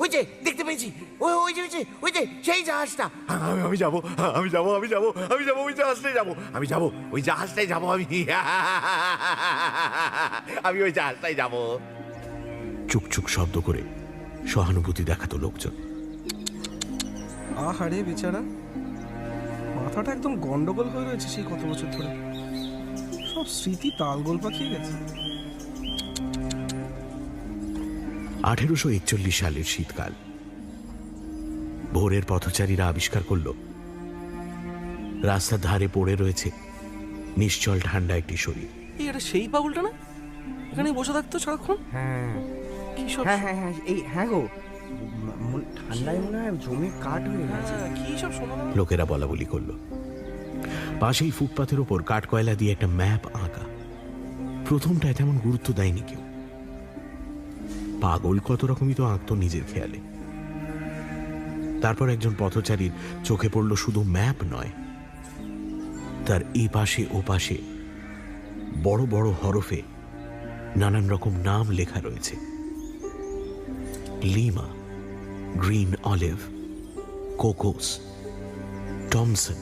ওই যে দেখতে পেয়েছি, ওই যে সেই জাহাজটা। আমি যাবো ওই জাহাজটাই যাবো, ওই জাহাজটাই যাবো আমি ওই জাহাজটাই যাবো। চুকচুক শব্দ করে সহানুভূতি দেখাতো লোকজন। আহারে বেচারা, মাথাটা একদম গন্ডগোল হয়ে রয়েছে সেই কত বছর ধরে, সব স্মৃতি তালগোল পাকিয়ে গেছে। 1841 সালের শীতকাল। ভোরের পথচারীরা আবিষ্কার করল রাস্তার ধারে পড়ে রয়েছে নিশ্চল ঠান্ডা একটি শরীর। এটা সেই পাগলটা না, এখানে বসে থাকতো সারাক্ষণ? হ্যাঁ কি সব হ্যাঁ গো, ঠান্ডায় মনে হয় জমি কাঠ হয়ে গেছে। কি সব শোনা? লোকেরা বলা বলি করল। পাশেই ফুটপাথের ওপর কাঠকয়লা দিয়ে একটা ম্যাপ আঁকা। প্রথমটায় তেমন গুরুত্ব দেয়নি কেউ। পাগল কত রকমই তো আঁকতো নিজের খেয়ালে। তারপর একজন পথচারীর চোখে পড়ল শুধু ম্যাপ নয়, তার এই পাশে ও পাশে বড় বড় হরফে নানান রকম নাম লেখা রয়েছে। Lima, green olive, Cocos, Thomson,